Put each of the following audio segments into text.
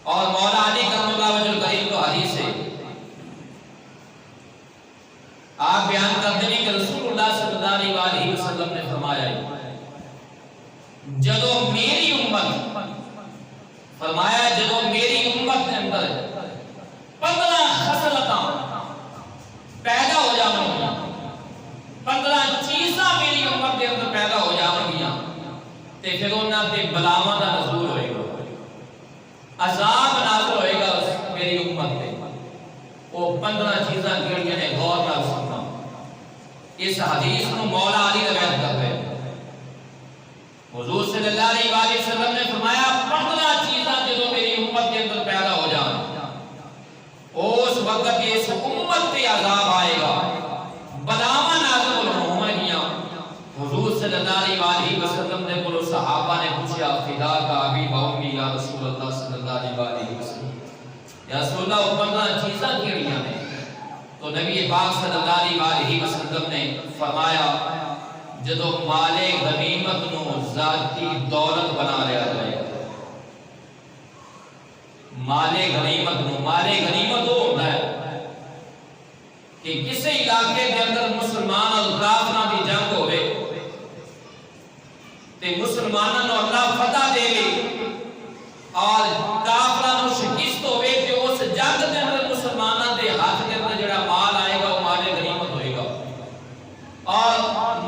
اور مولا علی کرم اللہ وجہ الکریم کو حدیث ہے، آپ بیان کرتے ہیں کہ رسول اللہ صلی اللہ علیہ وسلم نے فرمایا جدو میری امت، فرمایا جدو میری امت کے اندر 15 خصلتاں پیدا ہو جاؤں گی، 15 چیزاں میری امت کے اندر پیدا ہو جاؤں گی، تے پھر انہاں تے بلاواں دا نزول ہوئے گا، عذاب نازل ہوئے گا میری امت تے۔ وہ 15 چیزاں کیڑیاں نے غور نال سننا، اس حدیث نو مولا علی روایت کرتے ہیں۔ حضور صلی اللہ علیہ وآلہ وسلم نے فرمایا 15 چیزاں جدوں میری امت کے اندر پیدا ہو جائیں اس وقت اس امت پہ عذاب آئے گا، بلاواں نازل ہوئیں۔ حضور صلی اللہ علیہ وآلہ وسلم نے بولو صحابہ نے پوچھا فدا کا ابی و امی یا رسول اللہ صلی اللہ علیہ وآلہ وسلم، یا رسول اللہ 15 چیزاں کیڑیاں نے؟ تو نبی پاک صلی اللہ علیہ وآلہ وسلم نے فرمایا جدو مال غنیمت نو ذاتی دولت بنا لیا جائے، مال غنیمت نو، مال غنیمت وہ ہوتا ہے کہ کسی علاقے کے اندر مسلمان اور کافراں دی جنگ ہوئے تے مسلمانوں نو اللہ فتح دے گی اور کافراں نو شکست ہوئے تے اس جنگ کے اندر مسلمانوں دے ہاتھ کے اندر جڑا مال آئے گا وہ مال غنیمت ہوئے گا، اور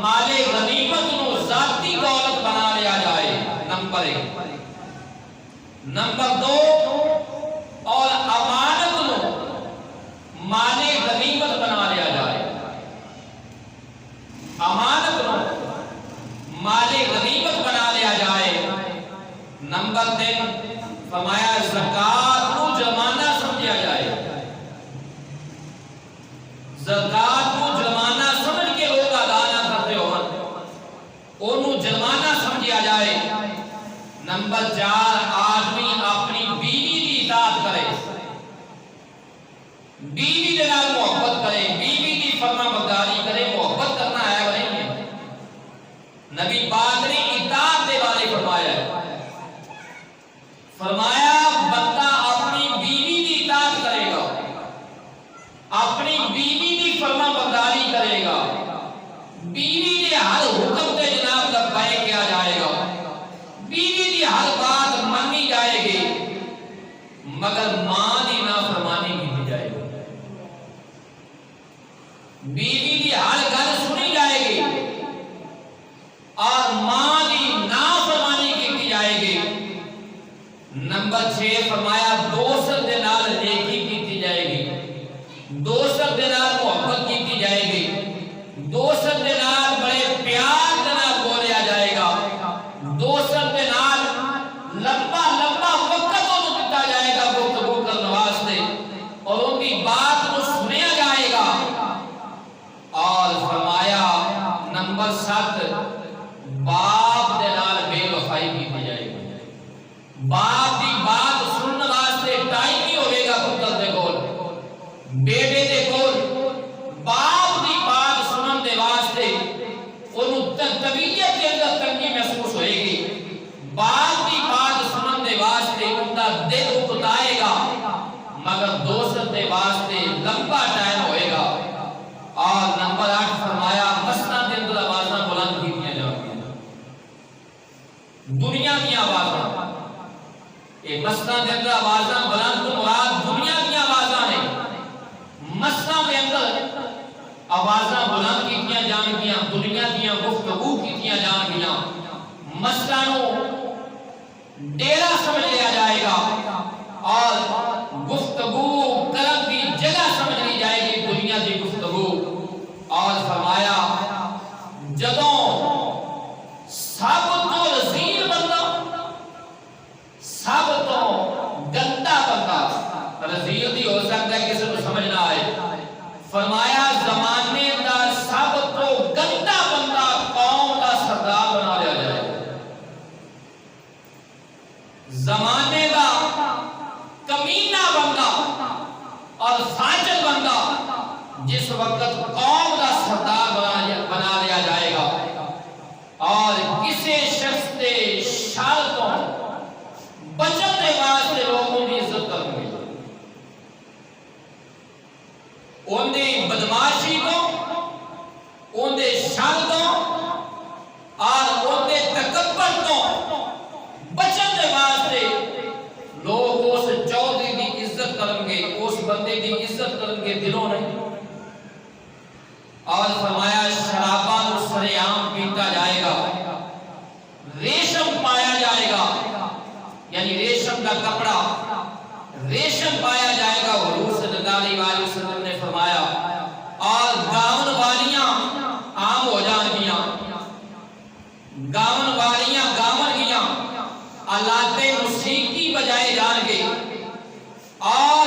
مال غنیمت نو ذاتی دولت بنا لیا جائے، نمبر 1۔ نمبر 2، اور امانت نو مال غنیمت بنا لیا جائے، امانت نو مال غنیمت بنا لیا جائے۔ نمبر 3، فرمایا زکات کو جرمانہ سمجھا جائے، زکات کو جرمانہ سمجھ کے لوگ ادا نہ کرتے ہو انہوں جرمانہ سمجھا جائے۔ نمبر 4، آدمی اپنی بیوی کی اطاعت کرے، بیوی کے نال محبت کرے، بیوی کی فرما برداری کرے۔ محبت کرنا ہے بھائی، نبی پاک نے اطاعت کے بارے فرمایا ہے، فرمایا بندہ اپنی بیوی کی اطاعت کرے گا، اپنی بیوی کی فرما برداری کرے گا، بیوی کے ہر حکم تے جناب لبیک کیا جائے گا، بیوی کی ہر بات مانی جائے گی، مگر ماں دی نافرمانی کی جائے گی، بیوی کی ہر گل سنی جائے گی اور ماں دی نافرمانی کی جائے گی۔ نمبر 6، فرمایا دوست دے نال نیکی کی جائے گی، دوست دے نال محبت کی جائے گی، دوست دے نال بڑے پیار دے نال بولیا جائے گا، دوست دے نال لمبا لمبا وقت انہوں دیتا جائے گا گفتگو کرنے واسطے، اور ان کی بات کو سنیا جائے گا۔ اور فرمایا نمبر 7، باپ دے نال بے وفائی کی جائے گی، باپ دی بات سننے واسطے ٹائم نہیں ہوئے گا پتر دے کول، بیٹے دے کول، باپ دی بات سنن دے واسطے انہوں طبیعت کے اندر تنگی محسوس ہوئے گی، باپ دی بات سنن دے واسطے ان کا دل اکتائے گا، مگر دوست دے واسطے لمبا ٹائم ہوئے گا۔ اور نمبر 8، فرمایا مسجد کے اندر آوازاں بلند کیتیاں جاؤں گی، دنیا کی آوازاں، یہ مسجد کے اندر آوازاں بلند تو مراد دنیا کی آوازاں نہیں، مسجد کے اندر آوازاں بلند کیتیاں جان گیاں، دنیا کی گفتگو کیتیاں جان گیاں، مسجد نو ڈیرا سمجھ لیا جائے گا اور گفتگو کرن کی جگہ سمجھ لی جائے گی دنیا کی گفتگو۔ اور فرمایا جدوں سب تو رزیل بندہ، سب تو گندا بندہ، رزیل دی ہو سکتا ہے کسی کو سمجھ نہ آئے، فرمایا زمانے دا سب تو گندا بندہ قوم دا سردار بنا لیا جائے، زمانے دا کمینہ بندہ اور فاجر بندہ جس وقت قوم دا سردار بنا لیا جائے گا، اور کسی شخص کے شر تو بچن کے واسطے لوگوں کی یعنی ریشم کا کپڑا، ریشم پایا جائے گا۔ حضور صلی اللہ علیہ وسلم نے فرمایا اور گاون والیاں عام ہو جان گیاں، گاون والیاں گاون گیاں، آلات موسیقی بجائے جان گے، اور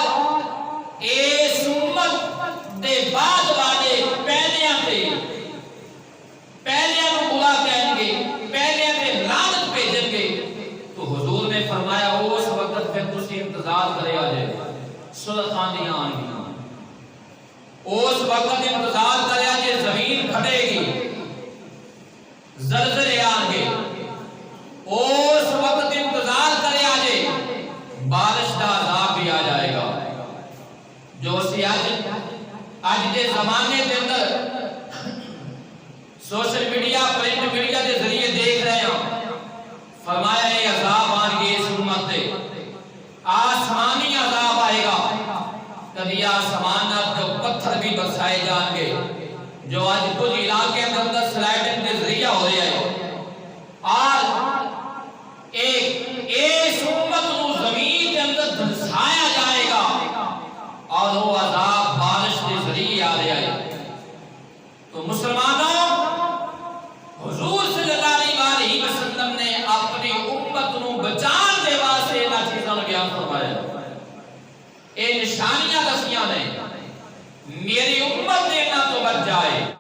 اس امت دے بعد والے پہلیاں تے پہلیاں کو برا کہیں گے، پہلیاں تے لعنت بھیجن گے۔ تو حضور نے فرمایا اس وقت پھر تسی انتظار کرے آجے صلح آندیاں آن گیاں، اس وقت انتظار کرے آجے زمین پھٹے گی، زلزلے آن گے، اس وقت انتظار کرے آجے بارش کا عذاب بھی آ جائے گا۔ جو اسی آج کے زمانے کے اندر سوشل میڈیا، پرنٹ میڈیا کے ذریعے دیکھ رہے ہیں، فرمایا یہ عذاب آن گے اس امت تے، آسمانی عذاب آئے گا۔ کبھی آسمانات جو پتھر بھی برسائے جان گے، جو آج کچھ علاقے کے اندر سلائڈنگ کے ذریعہ ہو رہے ہیں، اور ایک امت کو زمین کے اندر دھنسایا جائے گا، اور وہ عذاب بارش کے ذریعے آ رہے ہیں۔ تو مسلمانوں، حضور صلی اللہ علیہ وسلم نے اپنی امت کو بچان دے واسطے انہاں چیزاں نوں بیان فرمایا۔ اے نشانیاں دسیاں نے میری